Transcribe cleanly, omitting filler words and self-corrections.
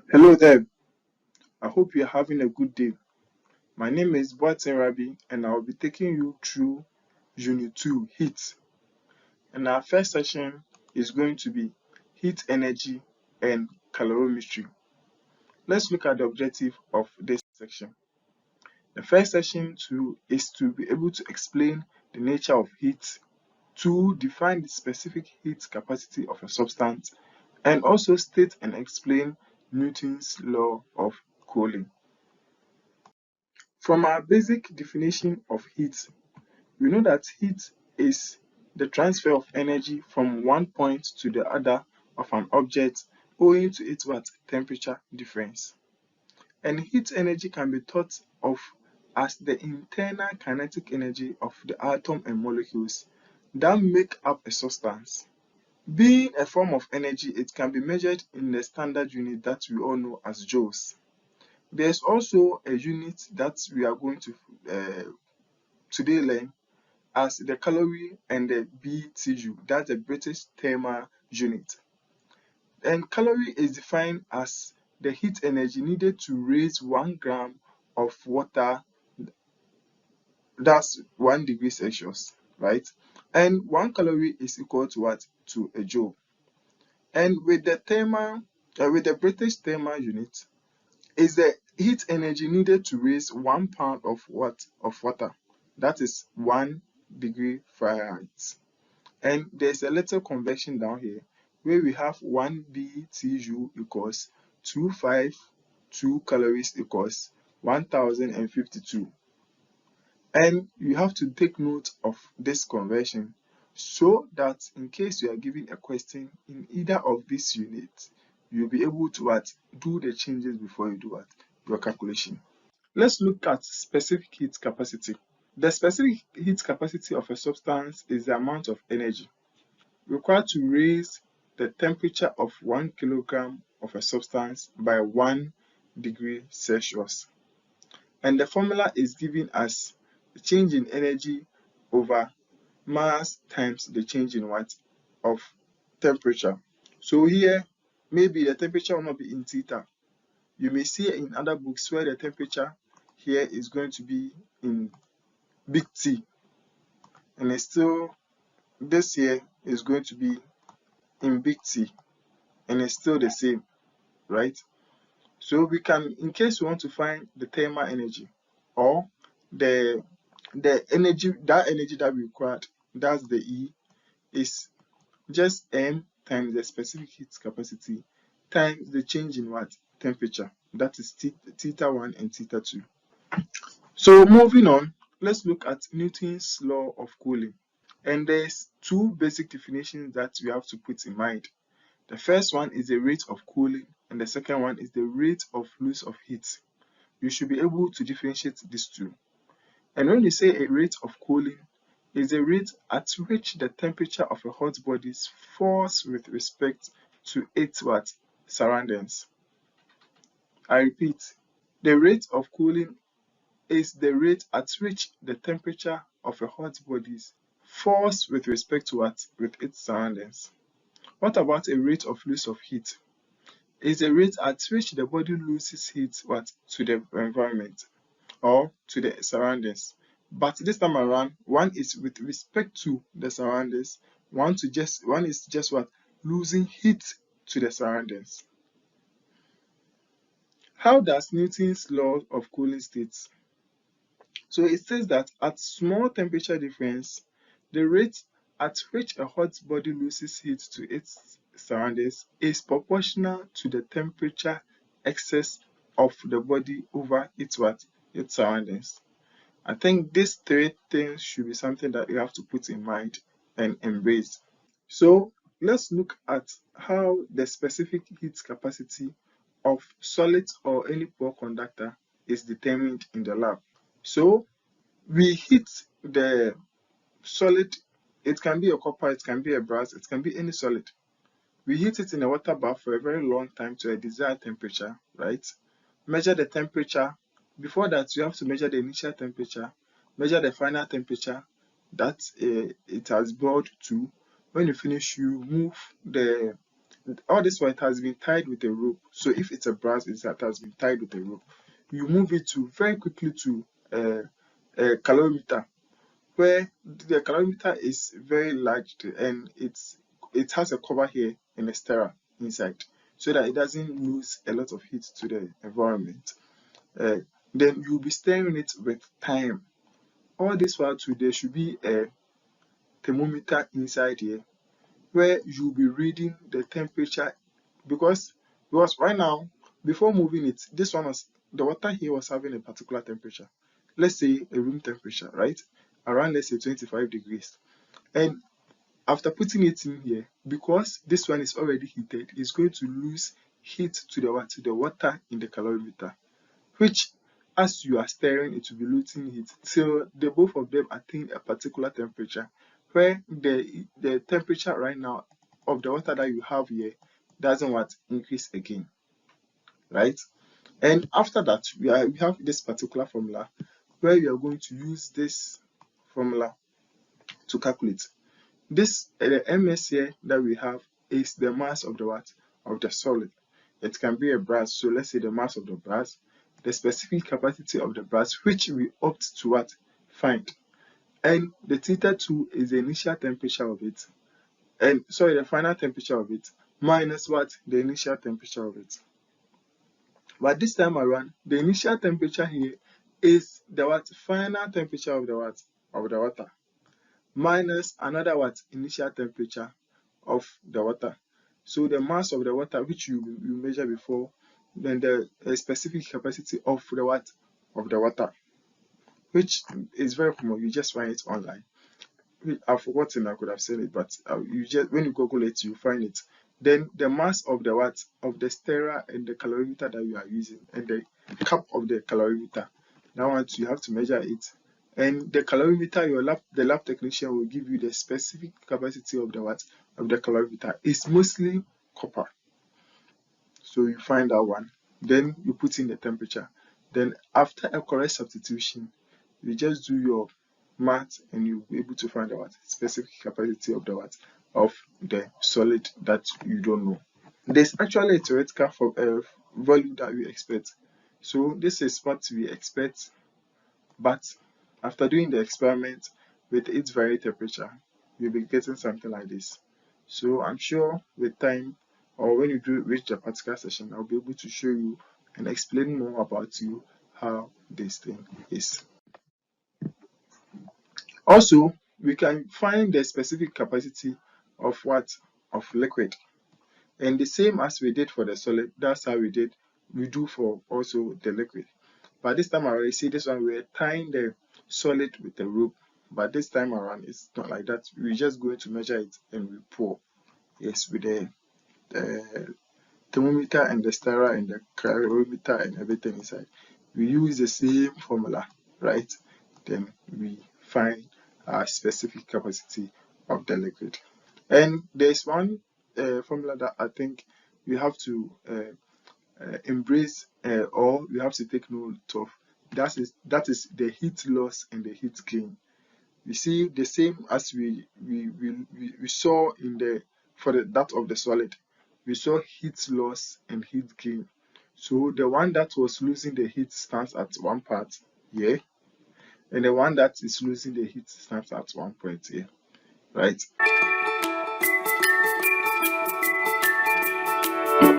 Hello there. I hope you're having a good day. My name is Boatin Rabi and I'll be taking you through Unit 2 Heat. And our first session is going to be Heat Energy and Calorimetry. Let's look at the objective of this section. The first session is to be able to explain the nature of heat, to define the specific heat capacity of a substance, and also state and explain Newton's law of cooling. From our basic definition of heat, we know that heat is the transfer of energy from one point to the other of an object owing to its temperature difference. And heat energy can be thought of as the internal kinetic energy of the atom and molecules that make up a substance. Being a form of energy, it can be measured in the standard unit that we all know as joules. There's also a unit that we are going to today learn as the calorie and the BTU, that's the British Thermal Unit. And calorie is defined as the heat energy needed to raise 1 gram of water, that's 1 degree Celsius, right? And 1 calorie is equal to what? To a joule. And with the British Thermal Unit, is the heat energy needed to raise 1 pound of water. That is 1 degree Fahrenheit. And there's a little conversion down here where we have 1 BTU equals 252 calories equals 1052. And you have to take note of this conversion so that in case you are given a question in either of these units, you'll be able to do the changes before you do your calculation. Let's look at specific heat capacity. The specific heat capacity of a substance is the amount of energy required to raise the temperature of 1 kilogram of a substance by 1 degree Celsius. And the formula is given as the change in energy over mass times the change in of temperature. So here, maybe the temperature will not be in theta. You may see in other books where the temperature here is going to be in big T, and it's still this here is going to be in big T, and it's still the same, right? So we can, in case we want to find the thermal energy or the energy that we required, that's the E, is just M times the specific heat capacity times the change in temperature. That is theta 1 and theta 2. So moving on, let's look at Newton's law of cooling. And there's two basic definitions that we have to put in mind. The first one is the rate of cooling, and the second one is the rate of loss of heat. You should be able to differentiate these two. And when you say a rate of cooling, is the rate at which the temperature of a hot body falls with respect to its surroundings. I repeat, the rate of cooling is the rate at which the temperature of a hot body falls with respect to with its surroundings. What about a rate of loss of heat? Is the rate at which the body loses heat to the environment or to the surroundings. But this time around, one is with respect to the surroundings, one is just losing heat to the surroundings. How does Newton's law of cooling states? So it says that at small temperature difference, the rate at which a hot body loses heat to its surroundings is proportional to the temperature excess of the body over its surroundings. I think these three things should be something that you have to put in mind and embrace. So let's look at how the specific heat capacity of solid or any poor conductor is determined in the lab. So we heat the solid, it can be a copper, it can be a brass, it can be any solid. We heat it in a water bath for a very long time to a desired temperature, right? Measure the temperature. Before that, you have to measure the initial temperature, measure the final temperature that it has boiled to. When you finish, you move the all this one, it has been tied with a rope. So if it's a brass, it has been tied with a rope. You move it to very quickly to a calorimeter, where the calorimeter is very large and it has a cover here and a stirrer inside, so that it doesn't lose a lot of heat to the environment. Uh, then you'll be stirring it with time. All this while too, there should be a thermometer inside here where you'll be reading the temperature, because right now, before moving it, this one was, the water here was having a particular temperature, let's say a room temperature, right, around, let's say, 25 degrees. And after putting it in here, because this one is already heated, it's going to lose heat to the water in the calorimeter, which, as you are stirring, it will be losing heat till the both of them attain a particular temperature, where the temperature right now of the water that you have here doesn't increase again, right? And after that, we have this particular formula where we are going to use this formula to calculate. This the ms here that we have is the mass of the solid. It can be a brass, so let's say the mass of the brass, the specific capacity of the brass, which we opt to find, and the theta2 is the initial temperature of it, and sorry, the final temperature of it, minus the initial temperature of it. But this time around, the initial temperature here is the final temperature of the water, minus another initial temperature of the water. So the mass of the water, which you measure before, then the specific capacity of the water, which is very common. You just find it online. I've forgotten, I could have said it, but you just, when you Google it, you find it. Then the mass of the stirrer and the calorimeter that you are using, and the cap of the calorimeter. Now once you have to measure it. And the calorimeter, the lab technician will give you the specific capacity of the calorimeter. It's mostly copper. So you find that one. Then you put in the temperature. Then after a correct substitution, you just do your math and you'll be able to find out specific capacity of the solid that you don't know. There's actually a theoretical value that we expect. So this is what we expect, but after doing the experiment with its varied temperature, you'll be getting something like this. So I'm sure with time, or when you do reach the particular session, I'll be able to show you and explain more about you how this thing is. Also, we can find the specific capacity of liquid. And the same as we did for the solid, that's how we do for also the liquid. But this time around, you see this one, we're tying the solid with the rope. But this time around, it's not like that. We're just going to measure it and we pour. Yes, with the thermometer and the stirrer and the calorimeter and everything inside. We use the same formula, right? Then we find our specific capacity of the liquid. And there's one formula that I think you have to embrace, or you have to take note of. That is the heat loss and the heat gain. You see, the same as we saw in that of the solid, we saw heat loss and heat gain. So the one that was losing the heat stands at one part here, and the one that is losing the heat stands at one point here, right?